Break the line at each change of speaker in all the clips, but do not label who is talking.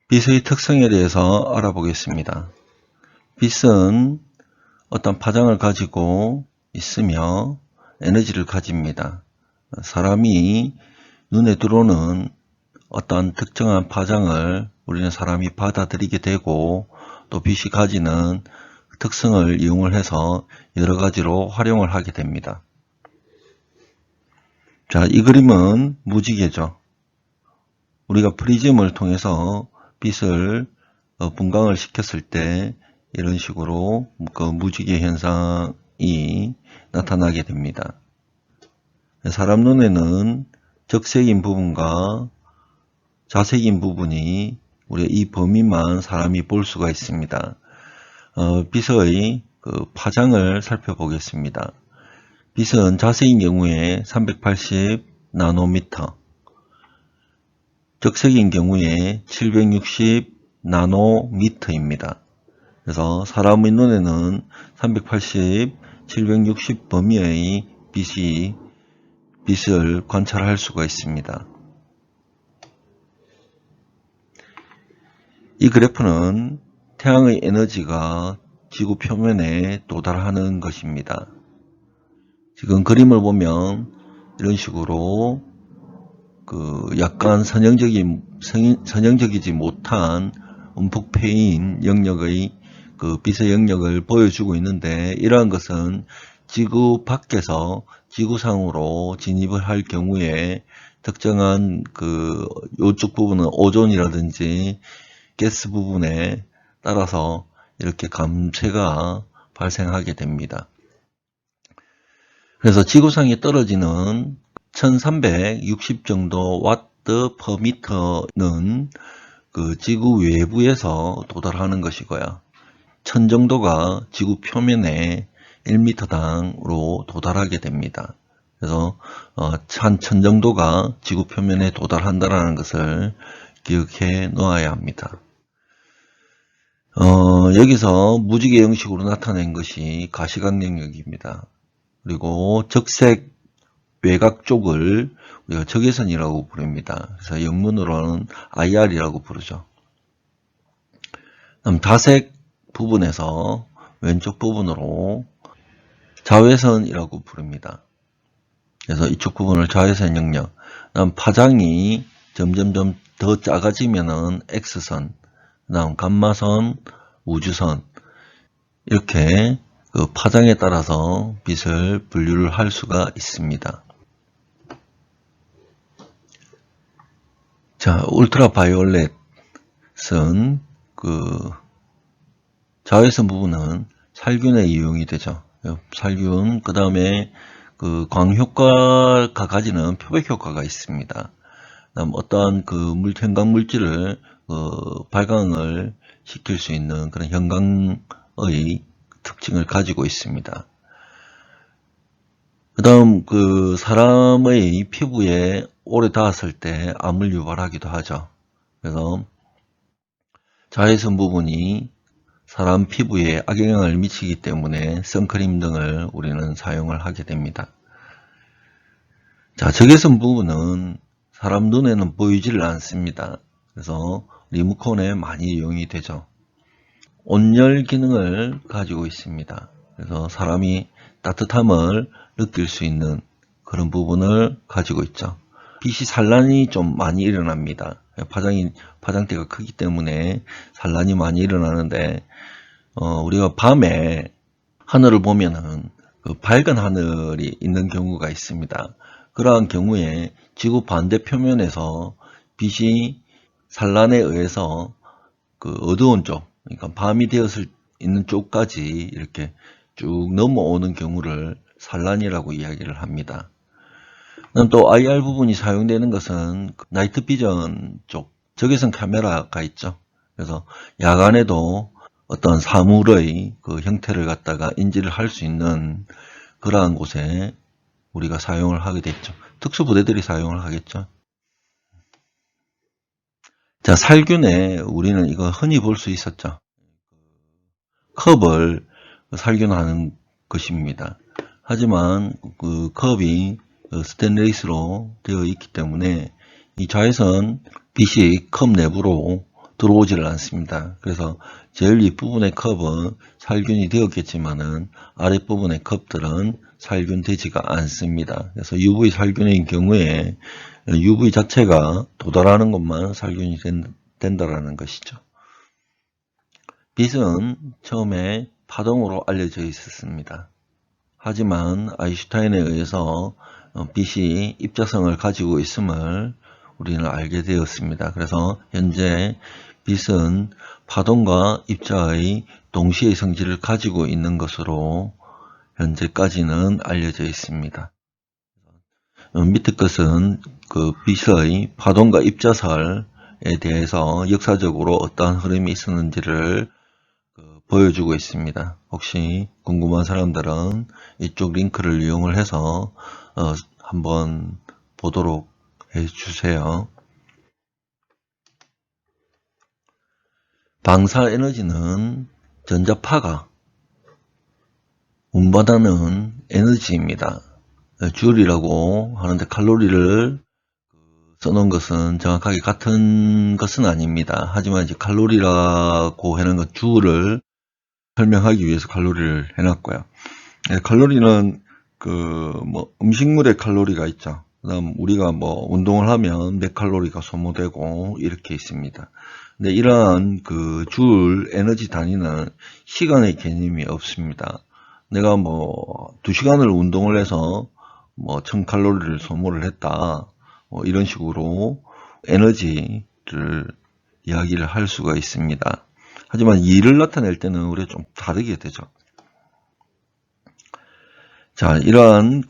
빛의 특성에 대해서 알아보겠습니다. 빛은 어떤 파장을 가지고 있으며 에너지를 가집니다. 사람이 눈에 들어오는 어떤 특정한 파장을 우리는 사람이 받아들이게 되고 또 빛이 가지는 특성을 이용을 해서 여러 가지로 활용을 하게 됩니다. 자, 이 그림은 무지개죠. 우리가 프리즘을 통해서 빛을 분광을 시켰을 때 이런 식으로 그 무지개 현상이 나타나게 됩니다. 사람 눈에는 적색인 부분과 자색인 부분이 우리가 이 범위만 사람이 볼 수가 있습니다. 빛의 그 파장을 살펴보겠습니다. 빛은 자색인 경우에 380 나노미터, 적색인 경우에 760 나노미터입니다. 그래서 사람의 눈에는 380, 760 범위의 빛을 관찰할 수가 있습니다. 이 그래프는 태양의 에너지가 지구 표면에 도달하는 것입니다. 지금 그림을 보면 이런 식으로 약간 선형적이지 못한 움푹 패인 영역의 빛의 영역을 보여주고 있는데, 이러한 것은 지구 밖에서 지구상으로 진입을 할 경우에 특정한 요쪽 부분은 오존이라든지 가스 부분에 따라서 이렇게 감쇄가 발생하게 됩니다. 그래서 지구상에 떨어지는 1360 정도 와트 퍼 미터는 지구 외부에서 도달하는 것이고요. 1000 정도가 지구 표면에 1m당으로 도달하게 됩니다. 그래서 한 1000 정도가 지구 표면에 도달한다는 것을 기억해 놓아야 합니다. 여기서 무지개 형식으로 나타낸 것이 가시광 영역입니다. 그리고 적색 외곽 쪽을 우리가 적외선이라고 부릅니다. 그래서 영문으로는 IR이라고 부르죠. 그다음 자색 부분에서 왼쪽 부분으로 자외선이라고 부릅니다. 그래서 이쪽 부분을 자외선 영역. 그다음 파장이 점점점 더 작아지면은 X선, 그다음 감마선, 우주선, 이렇게 파장에 따라서 빛을 분류를 할 수가 있습니다. 자, 울트라 바이올렛은 자외선 부분은 살균에 이용이 되죠. 살균, 그 다음에 광효과가 가지는 표백 효과가 있습니다. 그다음 어떠한 현강 물질을 발광을 시킬 수 있는 그런 현광의 특징을 가지고 있습니다. 그 다음 사람의 피부에 오래 닿았을 때 암을 유발하기도 하죠. 그래서 자외선 부분이 사람 피부에 악영향을 미치기 때문에 선크림 등을 우리는 사용을 하게 됩니다. 자, 적외선 부분은 사람 눈에는 보이지를 않습니다. 그래서 리모컨에 많이 이용이 되죠. 온열 기능을 가지고 있습니다. 그래서 사람이 따뜻함을 느낄 수 있는 그런 부분을 가지고 있죠. 빛이 산란이 좀 많이 일어납니다. 파장대가 크기 때문에 산란이 많이 일어나는데, 우리가 밤에 하늘을 보면은 밝은 하늘이 있는 경우가 있습니다. 그러한 경우에 지구 반대 표면에서 빛이 산란에 의해서 어두운 쪽, 그러니까 밤이 되었을 있는 쪽까지 이렇게 쭉 넘어오는 경우를 산란이라고 이야기를 합니다. 또 IR 부분이 사용되는 것은 나이트 비전 쪽, 적외선 카메라가 있죠. 그래서 야간에도 어떤 사물의 형태를 갖다가 인지를 할 수 있는 그러한 곳에 우리가 사용을 하게 됐죠. 특수부대들이 사용을 하겠죠. 자, 살균에 우리는 이거 흔히 볼 수 있었죠. 컵을 살균하는 것입니다. 하지만 컵이 스테인리스로 되어 있기 때문에 이 자외선 빛이 컵 내부로 들어오지를 않습니다. 그래서 제일 윗부분의 컵은 살균이 되었겠지만은 아랫부분의 컵들은 살균되지가 않습니다. 그래서 UV 살균인 경우에 UV 자체가 도달하는 것만 살균이 된다라는 것이죠. 빛은 처음에 파동으로 알려져 있었습니다. 하지만 아인슈타인에 의해서 빛이 입자성을 가지고 있음을 우리는 알게 되었습니다. 그래서 현재 빛은 파동과 입자의 동시의 성질을 가지고 있는 것으로 현재까지는 알려져 있습니다. 밑에 것은 그 빛의 파동과 입자설에 대해서 역사적으로 어떠한 흐름이 있었는지를 보여주고 있습니다. 혹시 궁금한 사람들은 이쪽 링크를 이용을 해서 한번 보도록 해주세요. 방사 에너지는 전자파가 운반하는 에너지입니다. 줄이라고 하는데 칼로리를 써놓은 것은 정확하게 같은 것은 아닙니다. 하지만 이제 칼로리라고 하는 것 줄을 설명하기 위해서 칼로리를 해놨고요. 칼로리는 음식물의 칼로리가 있죠. 그다음 우리가 운동을 하면 몇 칼로리가 소모되고 이렇게 있습니다. 근데 이러한 줄 에너지 단위는 시간의 개념이 없습니다. 내가 2시간을 운동을 해서 1000칼로리를 소모를 했다. 이런 식으로 에너지를 이야기를 할 수가 있습니다. 하지만 일을 나타낼 때는 우리가 좀 다르게 되죠. 자, 이러한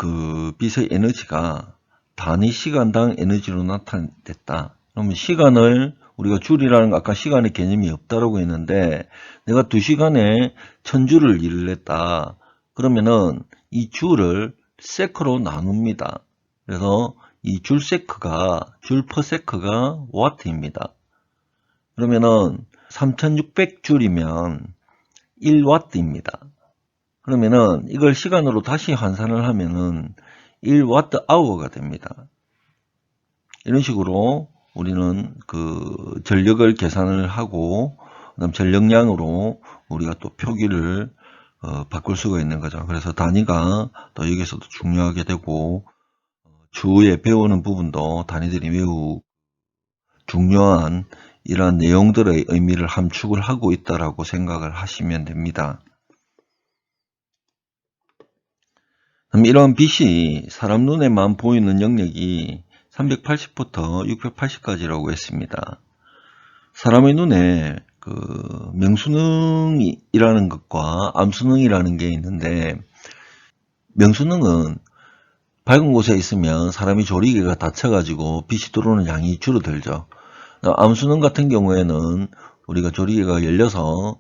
빛의 에너지가 단위 시간당 에너지로 나타냈다. 그러면 시간을 우리가 줄이라는 거 아까 시간의 개념이 없다라고 했는데 내가 2시간에 1000줄을 일을 했다. 그러면은 이 줄을 세크로 나눕니다. 그래서 이 줄 퍼 세크가 와트입니다. 그러면은 3600줄이면 1와트입니다. 그러면은 이걸 시간으로 다시 환산을 하면은 1와트 아워가 됩니다. 이런 식으로 우리는 전력을 계산을 하고 그다음 전력량으로 우리가 또 표기를 바꿀 수가 있는 거죠. 그래서 단위가 또 여기서도 중요하게 되고 주에 배우는 부분도 단위들이 매우 중요한 이러한 내용들의 의미를 함축을 하고 있다라고 생각을 하시면 됩니다. 그럼 이러한 빛이 사람 눈에만 보이는 영역이 380부터 680까지라고 했습니다. 사람의 눈에 명수능이라는 것과 암수능이라는 게 있는데 명수능은 밝은 곳에 있으면 사람이 조리개가 닫혀가지고 빛이 들어오는 양이 줄어들죠. 암수능 같은 경우에는 우리가 조리개가 열려서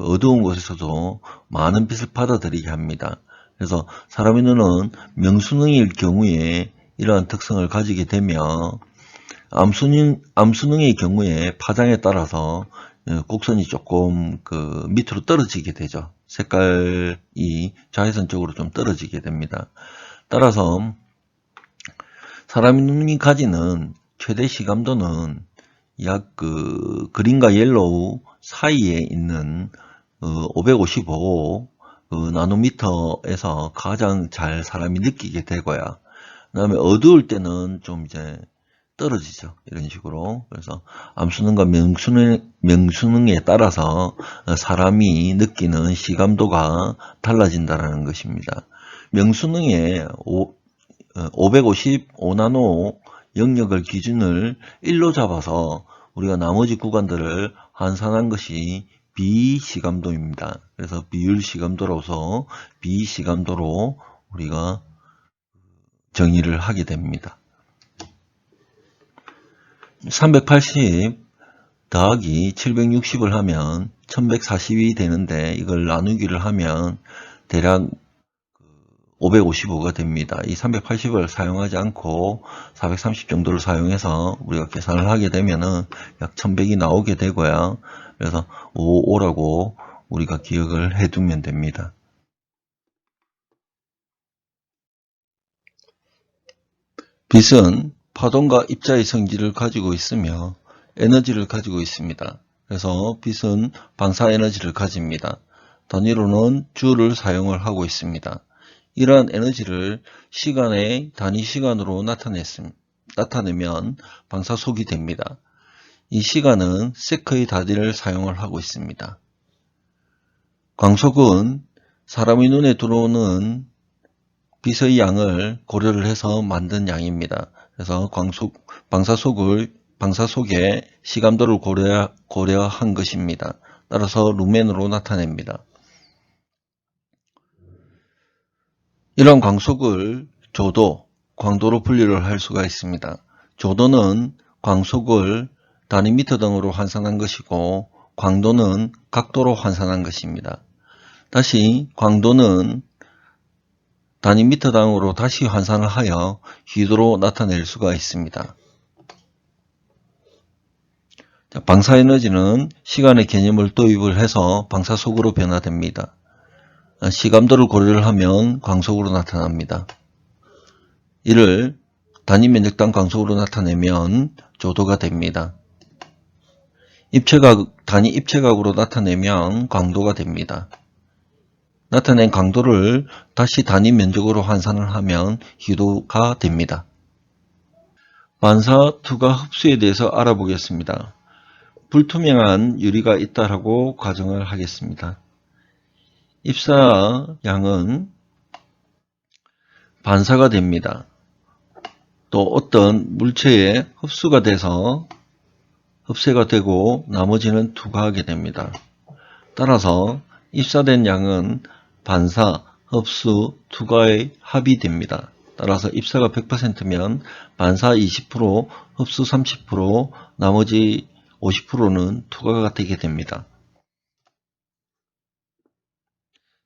어두운 곳에서도 많은 빛을 받아들이게 합니다. 그래서 사람의 눈은 명수능일 경우에 이러한 특성을 가지게 되며 암수능의 경우에 파장에 따라서 곡선이 조금 밑으로 떨어지게 되죠. 색깔이 자외선 쪽으로 좀 떨어지게 됩니다. 따라서 사람의 눈이 가지는 최대 시감도는 약 그린과 옐로우 사이에 있는 555 나노미터에서 가장 잘 사람이 느끼게 되고요. 그 다음에 어두울 때는 좀 이제 떨어지죠. 이런 식으로. 그래서 암수능과 명수능에 따라서 사람이 느끼는 시감도가 달라진다는 것입니다. 명수능에 555나노 영역을 기준을 1로 잡아서 우리가 나머지 구간들을 환산한 것이 비시감도입니다. 그래서 비율시감도로서 비시감도로 우리가 정의를 하게 됩니다. 380 더하기 760을 하면 1140이 되는데 이걸 나누기를 하면 대략 555가 됩니다. 이 380을 사용하지 않고 430 정도를 사용해서 우리가 계산을 하게 되면은 약 1100이 나오게 되고요. 그래서 55라고 우리가 기억을 해두면 됩니다. 빛은 파동과 입자의 성질을 가지고 있으며 에너지를 가지고 있습니다. 그래서 빛은 반사 에너지를 가집니다. 단위로는 주를 사용을 하고 있습니다. 이러한 에너지를 시간의 단위 시간으로 나타내면 방사속이 됩니다. 이 시간은 세크의 단위를 사용을 하고 있습니다. 광속은 사람의 눈에 들어오는 빛의 양을 고려를 해서 만든 양입니다. 그래서 방사속의 시감도를 고려한 것입니다. 따라서 루멘으로 나타냅니다. 이런 광속을 조도, 광도로 분류를 할 수가 있습니다. 조도는 광속을 단위 미터 등으로 환산한 것이고 광도는 각도로 환산한 것입니다. 다시 광도는 단위 미터당으로 다시 환산을 하여 휘도로 나타낼 수가 있습니다. 방사에너지는 시간의 개념을 도입을 해서 방사속으로 변화됩니다. 시감도를 고려를 하면 광속으로 나타납니다. 이를 단위 면적당 광속으로 나타내면 조도가 됩니다. 단위 입체각으로 나타내면 광도가 됩니다. 나타낸 강도를 다시 단위 면적으로 환산을 하면 희도가 됩니다. 반사, 투과, 흡수에 대해서 알아보겠습니다. 불투명한 유리가 있다라고 가정을 하겠습니다. 입사양은 반사가 됩니다. 또 어떤 물체에 흡수가 돼서 흡쇄가 되고 나머지는 투과하게 됩니다. 따라서 입사된 양은 반사, 흡수, 투과의 합이 됩니다. 따라서 입사가 100%면 반사 20%, 흡수 30%, 나머지 50%는 투과가 되게 됩니다.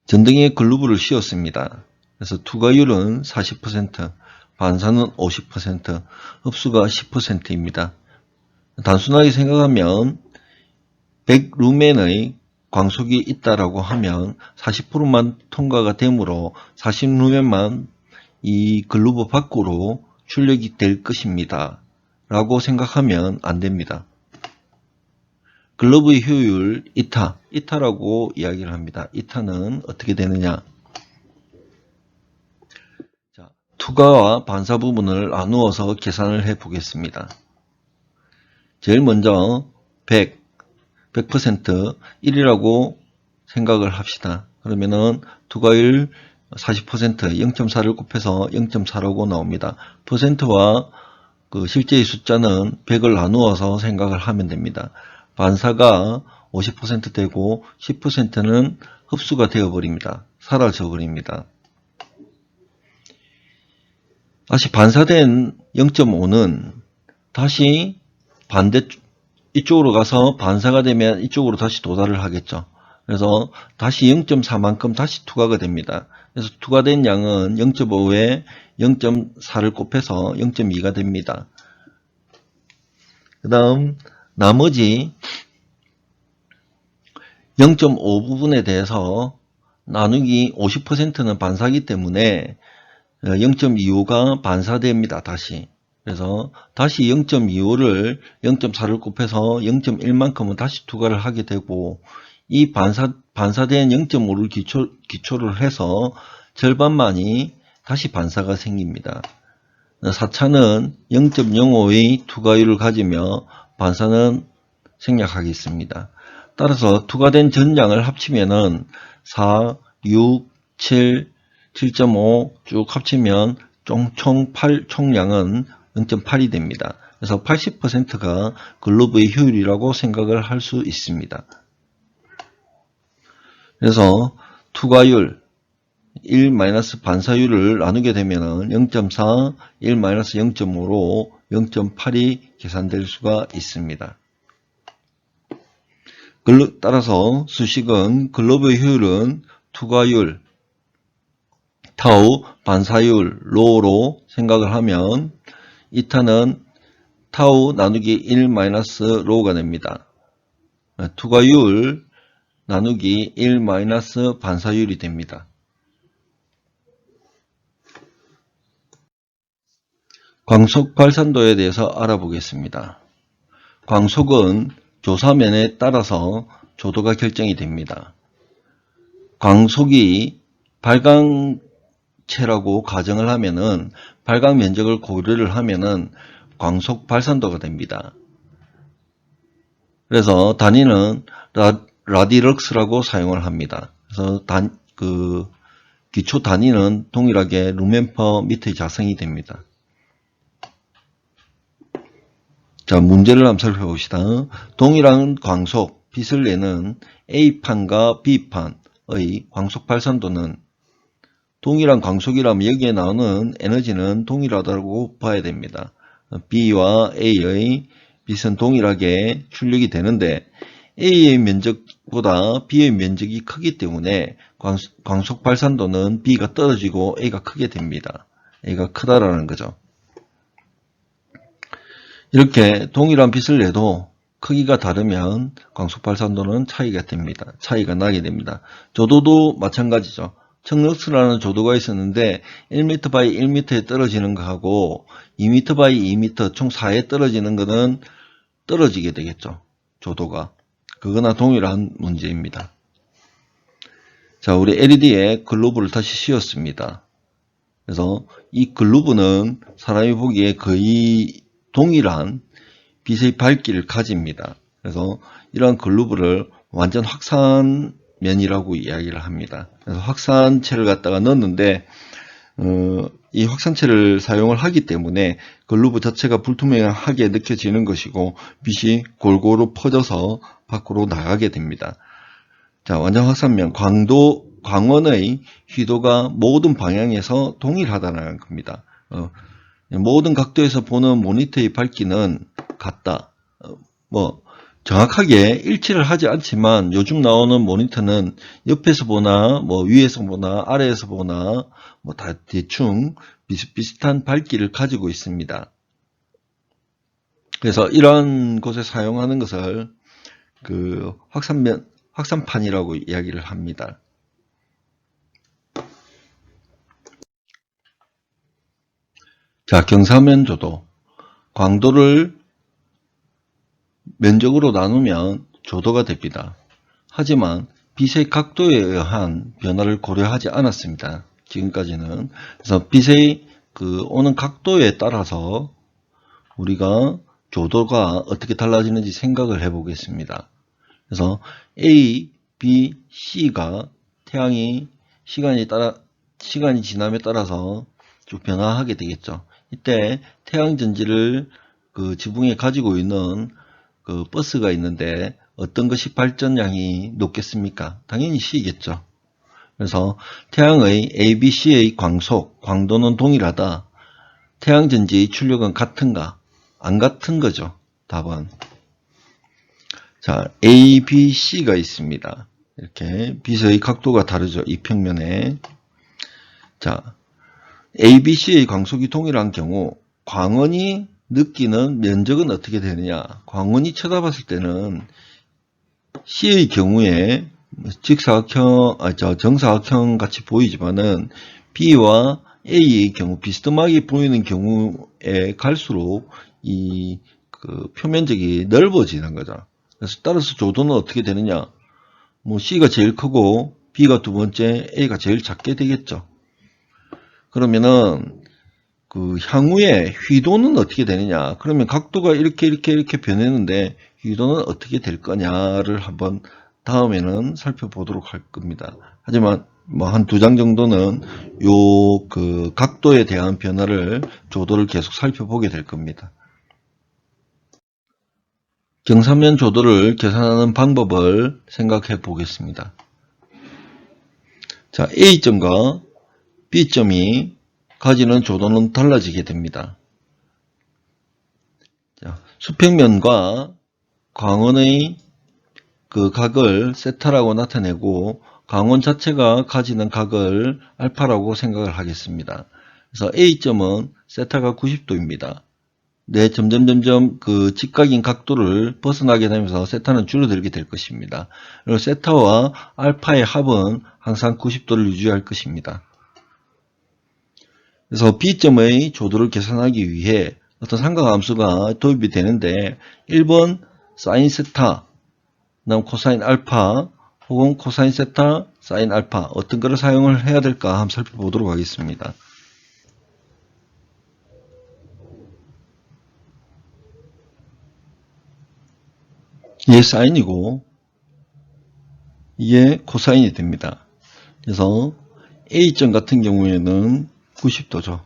전등에 글루브를 씌웠습니다. 그래서 투과율은 40%, 반사는 50%, 흡수가 10%입니다. 단순하게 생각하면 100루멘의 광속이 있다라고 하면 40%만 통과가 되므로 40루멘만 이 글루브 밖으로 출력이 될 것입니다. 라고 생각하면 안 됩니다. 글러브의 효율 이타라고 이야기를 합니다. 이타는 어떻게 되느냐? 자, 투과와 반사 부분을 나누어서 계산을 해 보겠습니다. 제일 먼저 100% 1이라고 생각을 합시다. 그러면은 투과율 40% 0.4를 곱해서 0.4라고 나옵니다. 퍼센트와 그 실제의 숫자는 100을 나누어서 생각을 하면 됩니다. 반사가 50% 되고 10%는 흡수가 되어버립니다. 사라져 버립니다. 다시 반사된 0.5는 다시 이쪽으로 가서 반사가 되면 이쪽으로 다시 도달을 하겠죠. 그래서 다시 0.4만큼 다시 투과가 됩니다. 그래서 투과된 양은 0.5에 0.4를 곱해서 0.2가 됩니다. 그 다음 나머지 0.5 부분에 대해서 나누기 50%는 반사기 때문에 0.25가 반사됩니다. 다시. 그래서 다시 0.25를 0.4를 곱해서 0.1만큼은 다시 투과를 하게 되고 이 반사된 0.5를 기초를 해서 절반만이 다시 반사가 생깁니다. 4차는 0.05의 투과율을 가지며 반사는 생략하겠습니다. 따라서 투과된 전량을 합치면은 4, 6, 7, 7.5 쭉 합치면 총량은 0.8이 됩니다. 그래서 80%가 글러브의 효율이라고 생각을 할 수 있습니다. 그래서 투과율 1-반사율을 나누게 되면 0.4, 1-0.5로 0.8이 계산될 수가 있습니다. 따라서 수식은 글러브의 효율은 투과율, 타우, 반사율, 로로 생각을 하면 이타는 타우 나누기 1-로가 됩니다. 투과율 나누기 1-반사율이 됩니다. 광속 발산도에 대해서 알아보겠습니다. 광속은 조사면에 따라서 조도가 결정이 됩니다. 광속이 발광체라고 가정을 하면은 발광 면적을 고려를 하면은 광속 발산도가 됩니다. 그래서 단위는 라디럭스라고 사용을 합니다. 그래서 기초 단위는 동일하게 루멘/퍼 미터의 자성이 됩니다. 자, 문제를 한번 살펴봅시다. 동일한 광속, 빛을 내는 A판과 B판의 광속 발산도는 동일한 광속이라면 여기에 나오는 에너지는 동일하다고 봐야 됩니다. B와 A의 빛은 동일하게 출력이 되는데 A의 면적보다 B의 면적이 크기 때문에 광속 발산도는 B가 떨어지고 A가 크게 됩니다. A가 크다라는 거죠. 이렇게 동일한 빛을 내도 크기가 다르면 광속 발산도는 차이가 나게 됩니다. 조도도 마찬가지죠. 청럭스라는 조도가 있었는데 1m 바이 1m에 떨어지는 거하고 2m 바이 2m 총 4에 떨어지는 거는 떨어지게 되겠죠. 조도가. 그거나 동일한 문제입니다. 자, 우리 LED에 글로브를 다시 씌웠습니다. 그래서 이 글로브는 사람이 보기에 거의 동일한 빛의 밝기를 가집니다. 그래서 이러한 글로브를 완전 확산면이라고 이야기를 합니다. 그래서 확산체를 갖다가 넣었는데 이 확산체를 사용을 하기 때문에 글로브 자체가 불투명하게 느껴지는 것이고 빛이 골고루 퍼져서 밖으로 나가게 됩니다. 자, 완전 확산면, 광원의 휘도가 모든 방향에서 동일하다는 겁니다. 모든 각도에서 보는 모니터의 밝기는 같다. 정확하게 일치를 하지 않지만 요즘 나오는 모니터는 옆에서 보나 위에서 보나 아래에서 보나 다 대충 비슷비슷한 밝기를 가지고 있습니다. 그래서 이러한 곳에 사용하는 것을 확산판이라고 이야기를 합니다. 자, 경사면 조도. 광도를 면적으로 나누면 조도가 됩니다. 하지만 빛의 각도에 의한 변화를 고려하지 않았습니다. 지금까지는. 그래서 빛의 오는 각도에 따라서 우리가 조도가 어떻게 달라지는지 생각을 해보겠습니다. 그래서 A, B, C가 태양이 시간이 지남에 따라서 쭉 변화하게 되겠죠. 이때 태양 전지를 지붕에 가지고 있는 버스가 있는데 어떤 것이 발전량이 높겠습니까? 당연히 C겠죠. 그래서 태양의 A, B, C의 광도는 동일하다. 태양 전지의 출력은 같은가? 안 같은 거죠. 답은. 자, A, B, C가 있습니다. 이렇게 빛의 각도가 다르죠. 이 평면에. 자, A, B, C의 광속이 동일한 경우 광원이 느끼는 면적은 어떻게 되느냐? 광원이 쳐다봤을 때는 C의 경우에 정사각형 같이 보이지만은 B와 A의 경우 비스듬하게 보이는 경우에 갈수록 이 표면적이 넓어지는 거죠. 그래서 따라서 조도는 어떻게 되느냐? C가 제일 크고 B가 두 번째, A가 제일 작게 되겠죠. 그러면은 향후에 휘도는 어떻게 되느냐? 그러면 각도가 이렇게 변했는데 휘도는 어떻게 될 거냐를 한번 다음에는 살펴보도록 할 겁니다. 하지만 한 2장 정도는 각도에 대한 변화를 조도를 계속 살펴보게 될 겁니다. 경사면 조도를 계산하는 방법을 생각해 보겠습니다. 자, A점과 B점이 가지는 조도는 달라지게 됩니다. 자, 수평면과 광원의 각을 세타라고 나타내고 광원 자체가 가지는 각을 알파라고 생각을 하겠습니다. 그래서 A점은 세타가 90도입니다. 점점 직각인 각도를 벗어나게 되면서 세타는 줄어들게 될 것입니다. 그리고 세타와 알파의 합은 항상 90도를 유지할 것입니다. 그래서 B점의 조도를 계산하기 위해 어떤 삼각함수가 도입이 되는데 1번 사인 세타, 그다음 코사인 알파 혹은 코사인 세타, 사인 알파 어떤 거를 사용을 해야 될까 한번 살펴보도록 하겠습니다. 이게 사인이고 이게 코사인이 됩니다. 그래서 A점 같은 경우에는 90도죠.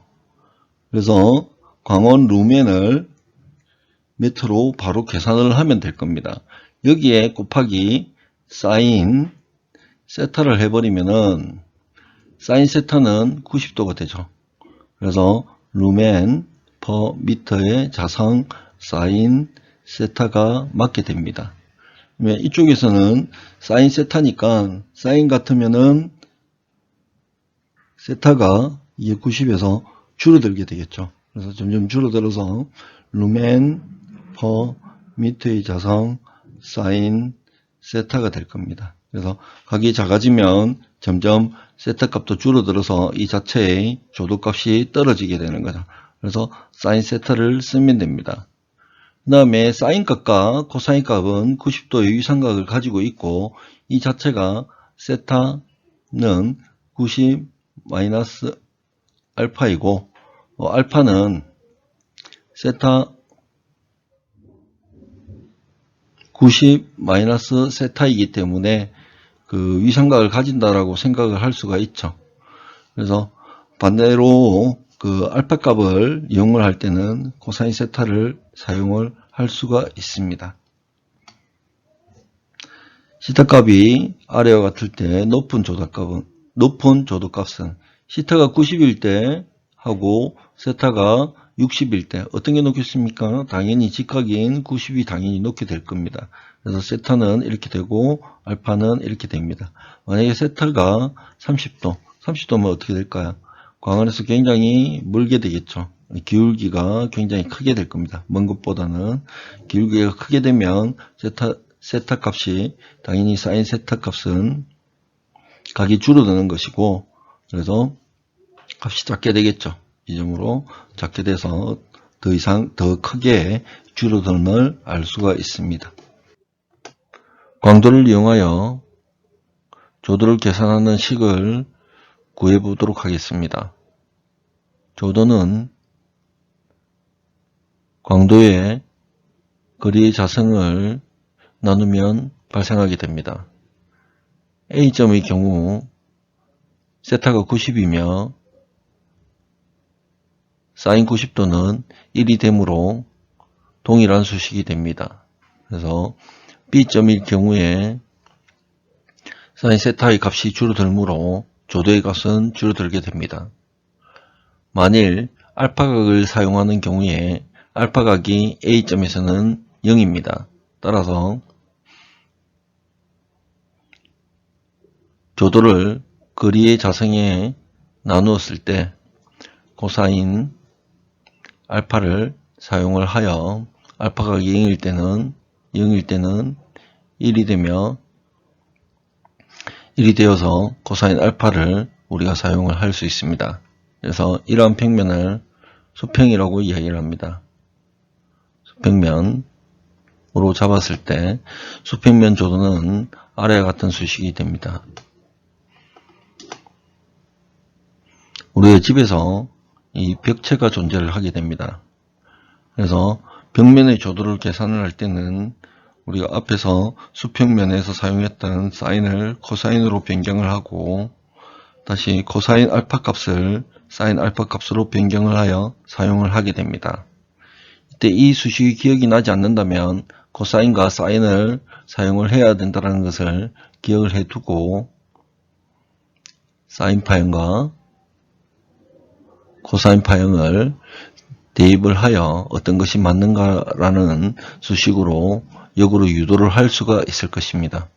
그래서 광원 루멘을 메트로 바로 계산을 하면 될 겁니다. 여기에 곱하기 사인 세타를 해버리면은 사인 세타는 90도가 되죠. 그래서 루멘 퍼 미터의 자성 사인 세타가 맞게 됩니다. 이쪽에서는 사인 세타니까 사인 같으면은 세타가 이게 90에서 줄어들게 되겠죠. 그래서 점점 줄어들어서 루멘 퍼 미터의 자성 사인 세타가 될 겁니다. 그래서 각이 작아지면 점점 세타 값도 줄어들어서 이 자체의 조도 값이 떨어지게 되는 거죠. 그래서 사인 세타를 쓰면 됩니다. 그 다음에 사인 값과 코사인 값은 90도의 위삼각을 가지고 있고 이 자체가 세타는 90 마이너스 알파이고 알파는 세타 90 마이너스 세타이기 때문에 그 위삼각을 가진다라고 생각을 할 수가 있죠. 그래서 반대로 그 알파 값을 이용을 할 때는 코사인 세타를 사용을 할 수가 있습니다. 시타 값이 아래와 같을 때 높은 조도값은 시타가 90일 때 하고 세타가 60일 때 어떤 게 높겠습니까? 당연히 직각인 90이 당연히 높게 될 겁니다. 그래서 세타는 이렇게 되고 알파는 이렇게 됩니다. 만약에 세타가 30도면 어떻게 될까요? 광원에서 굉장히 멀게 되겠죠. 기울기가 굉장히 크게 될 겁니다. 먼 것보다는 기울기가 크게 되면 세타 값이 당연히 사인 세타 값은 각이 줄어드는 것이고 그래서 값이 작게 되겠죠. 이 점으로 작게 돼서 더 이상 더 크게 줄어듦을 알 수가 있습니다. 광도를 이용하여 조도를 계산하는 식을 구해 보도록 하겠습니다. 조도는 광도의 거리의 자성을 나누면 발생하게 됩니다. A점의 경우 세타가 90이며 사인 90도는 1이 되므로 동일한 수식이 됩니다. 그래서 B점일 경우에 사인 세타의 값이 줄어들므로 조도의 값은 줄어들게 됩니다. 만일 알파각을 사용하는 경우에 알파각이 A점에서는 0입니다. 따라서 조도를 거리의 자성에 나누었을 때 코사인 알파를 사용을 하여 알파각이 0일 때는 1이 되며 1이 되어서 코사인 알파를 우리가 사용을 할 수 있습니다. 그래서 이러한 평면을 수평이라고 이야기를 합니다. 수평면으로 잡았을 때 수평면 조도는 아래와 같은 수식이 됩니다. 우리의 집에서 이 벽체가 존재를 하게 됩니다. 그래서 벽면의 조도를 계산을 할 때는 우리가 앞에서 수평면에서 사용했던 사인을 코사인으로 변경을 하고 다시 코사인 알파 값을 사인 알파 값으로 변경을 하여 사용을 하게 됩니다. 이때 이 수식이 기억이 나지 않는다면 코사인과 사인을 사용을 해야 된다는 것을 기억을 해두고 사인 파형과 코사인 파형을 대입을 하여 어떤 것이 맞는가라는 수식으로 역으로 유도를 할 수가 있을 것입니다.